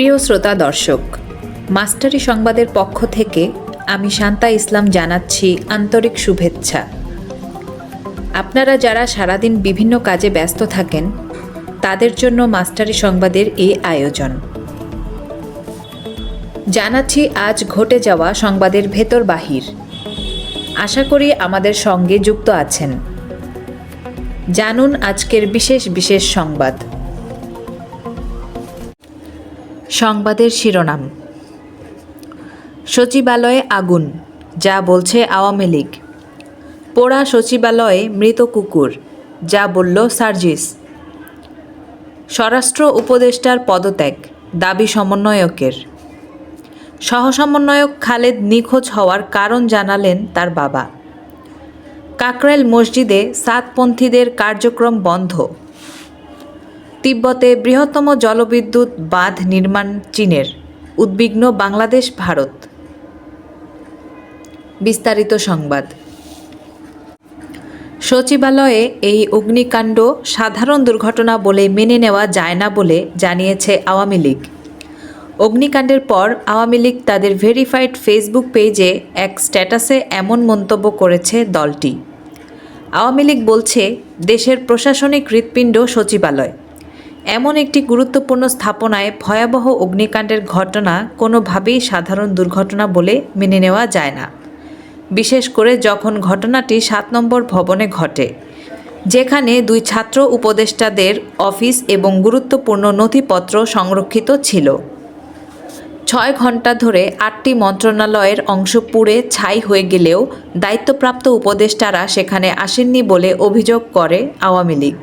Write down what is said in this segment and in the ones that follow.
প্রিয় শ্রোতা দর্শক, মাস্টারি সংবাদের পক্ষ থেকে আমি শান্তা ইসলাম জানাচ্ছি আন্তরিক শুভেচ্ছা। আপনারা যারা সারাদিন বিভিন্ন কাজে ব্যস্ত থাকেন, তাদের জন্য মাস্টারি সংবাদের এই আয়োজন। জানাচ্ছি আজ ঘটে যাওয়া সংবাদের ভেতর বাহির। আশা করি আমাদের সঙ্গে যুক্ত আছেন। জানুন আজকের বিশেষ সংবাদ। সংবাদের শিরোনাম: সচিবালয়ে আগুন, যা বলছে আওয়ামী লীগ। পোড়া সচিবালয়ে মৃত কুকুর, যা বলল সার্জিস। স্বরাষ্ট্র উপদেষ্টার পদত্যাগ, দাবি সমন্বয়কের। সহসমন্বয়ক খালেদ নিখোঁজ হওয়ার কারণ জানালেন তার বাবা। কাকরাইল মসজিদে সাতপন্থীদের কার্যক্রম বন্ধ। তিব্বতে বৃহত্তম জলবিদ্যুৎ বাঁধ নির্মাণ চীনের, উদ্বিগ্ন বাংলাদেশ ভারত। বিস্তারিত সংবাদ। সচিবালয়ে এই অগ্নিকাণ্ড সাধারণ দুর্ঘটনা বলে মেনে নেওয়া যায় না বলে জানিয়েছে আওয়ামী লীগ। অগ্নিকাণ্ডের পর আওয়ামী লীগ তাদের ভেরিফাইড ফেসবুক পেজে এক স্ট্যাটাসে এমন মন্তব্য করেছে দলটি। আওয়ামী লীগ বলছে, দেশের প্রশাসনিক হৃৎপিণ্ড সচিবালয়। এমন একটি গুরুত্বপূর্ণ স্থাপনায় ভয়াবহ অগ্নিকাণ্ডের ঘটনা কোনোভাবেই সাধারণ দুর্ঘটনা বলে মেনে নেওয়া যায় না, বিশেষ করে যখন ঘটনাটি 7 নম্বর ভবনে ঘটে, যেখানে 2 ছাত্র উপদেষ্টাদের অফিস এবং গুরুত্বপূর্ণ নথিপত্র সংরক্ষিত ছিল। 6 ঘণ্টা ধরে 8টি মন্ত্রণালয়ের অংশ পুড়ে ছাই হয়ে গেলেও দায়িত্বপ্রাপ্ত উপদেষ্টারা সেখানে আসেননি বলে অভিযোগ করে আওয়ামী লীগ।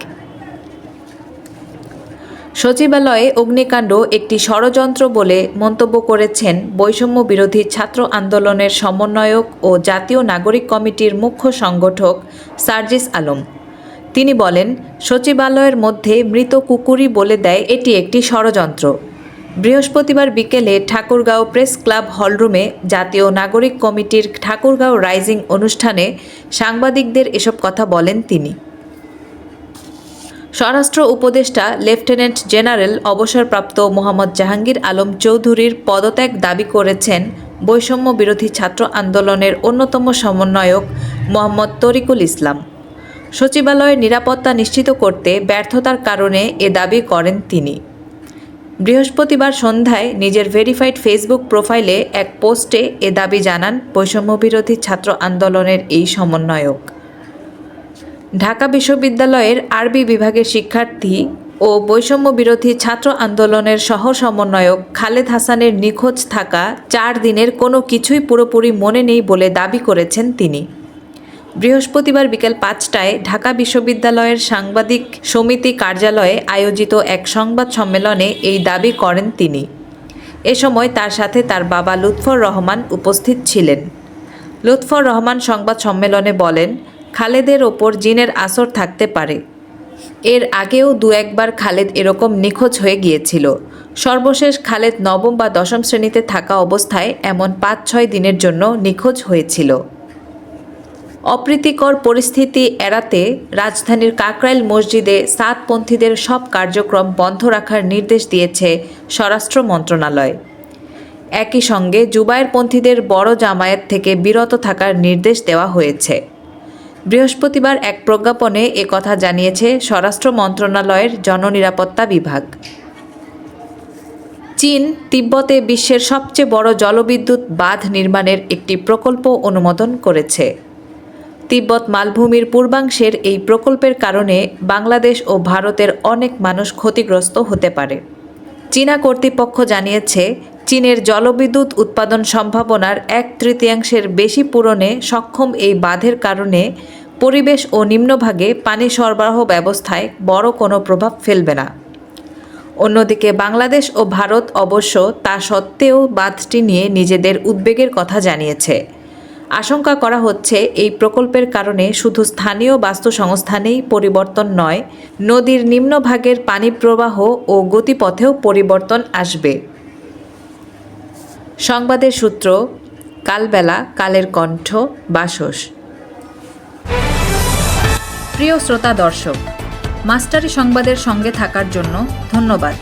সচিবালয়ে অগ্নিকাণ্ড একটি ষড়যন্ত্র বলে মন্তব্য করেছেন বৈষম্য বিরোধী ছাত্র আন্দোলনের সমন্বয়ক ও জাতীয় নাগরিক কমিটির মুখ্য সংগঠক সার্জিস আলম। তিনি বলেন, সচিবালয়ের মধ্যে মৃত কুকুরই বলে দেয় এটি একটি ষড়যন্ত্র। বৃহস্পতিবার বিকেলে ঠাকুরগাঁও প্রেস ক্লাব হলরুমে জাতীয় নাগরিক কমিটির ঠাকুরগাঁও রাইজিং অনুষ্ঠানে সাংবাদিকদের এসব কথা বলেন তিনি। স্বরাষ্ট্র উপদেষ্টা লেফটেন্যান্ট জেনারেল অবসরপ্রাপ্ত মোহাম্মদ জাহাঙ্গীর আলম চৌধুরীর পদত্যাগ দাবি করেছেন বৈষম্য বিরোধী ছাত্র আন্দোলনের অন্যতম সমন্বয়ক মোহাম্মদ তরিকুল ইসলাম। সচিবালয়ের নিরাপত্তা নিশ্চিত করতে ব্যর্থতার কারণে এ দাবি করেন তিনি। বৃহস্পতিবার সন্ধ্যায় নিজের ভেরিফাইড ফেসবুক প্রোফাইলে এক পোস্টে এ দাবি জানান বৈষম্য বিরোধী ছাত্র আন্দোলনের এই সমন্বয়ক। ঢাকা বিশ্ববিদ্যালয়ের আরবি বিভাগের শিক্ষার্থী ও বৈষম্য বিরোধী ছাত্র আন্দোলনের সহ সমন্বয়ক খালেদ হাসানের নিখোঁজ থাকা 4 দিনের কোনো কিছুই পুরোপুরি মনে নেই বলে দাবি করেছেন তিনি। বৃহস্পতিবার বিকেল 5টায় ঢাকা বিশ্ববিদ্যালয়ের সাংবাদিক সমিতি কার্যালয়ে আয়োজিত এক সংবাদ সম্মেলনে এই দাবি করেন তিনি। এ সময় তার সাথে তার বাবা লুৎফর রহমান উপস্থিত ছিলেন। লুৎফর রহমান সংবাদ সম্মেলনে বলেন, খালেদের ওপর জিনের আসর থাকতে পারে। এর আগেও 2-1 বার খালেদ এরকম নিখোঁজ হয়ে গিয়েছিল। সর্বশেষ খালেদ 9ম বা 10ম শ্রেণীতে থাকা অবস্থায় এমন 5-6 দিনের জন্য নিখোঁজ হয়েছিল। অপ্রীতিকর পরিস্থিতি এড়াতে রাজধানীর কাকরাইল মসজিদে সাতপন্থীদের সব কার্যক্রম বন্ধ রাখার নির্দেশ দিয়েছে স্বরাষ্ট্র মন্ত্রণালয়। একই সঙ্গে জুবায়েরপন্থীদের বড় জামায়াত থেকে বিরত থাকার নির্দেশ দেওয়া হয়েছে। বৃহস্পতিবার এক প্রজ্ঞাপনে একথা জানিয়েছে স্বরাষ্ট্র মন্ত্রণালয়ের জননিরাপত্তা বিভাগ। চীন তিব্বতে বিশ্বের সবচেয়ে বড় জলবিদ্যুৎ বাঁধ নির্মাণের একটি প্রকল্প অনুমোদন করেছে। তিব্বত মালভূমির পূর্বাংশের এই প্রকল্পের কারণে বাংলাদেশ ও ভারতের অনেক মানুষ ক্ষতিগ্রস্ত হতে পারে। চীনা কর্তৃপক্ষ জানিয়েছে, চীনের জলবিদ্যুৎ উৎপাদন সম্ভাবনার 1/3 বেশি পূরণে সক্ষম এই বাঁধের কারণে পরিবেশ ও নিম্নভাগে পানি সরবরাহ ব্যবস্থায় বড় কোনো প্রভাব ফেলবে না। অন্যদিকে বাংলাদেশ ও ভারত অবশ্য তা সত্ত্বেও বাঁধটি নিয়ে নিজেদের উদ্বেগের কথা জানিয়েছে। আশঙ্কা করা হচ্ছে, এই প্রকল্পের কারণে শুধু স্থানীয় বাস্তুসংস্থানেই পরিবর্তন নয়, নদীর নিম্নভাগের পানি প্রবাহ ও গতিপথেও পরিবর্তন আসবে। সংবাদের সূত্র, কালবেলা, কালের কণ্ঠ, বাসস। প্রিয় শ্রোতা দর্শক, মাস্টারি সংবাদের সঙ্গে থাকার জন্য ধন্যবাদ।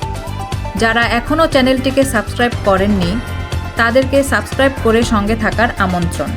যারা এখনও চ্যানেলটিকে সাবস্ক্রাইব করেননি তাদেরকে সাবস্ক্রাইব করে সঙ্গে থাকার আমন্ত্রণ।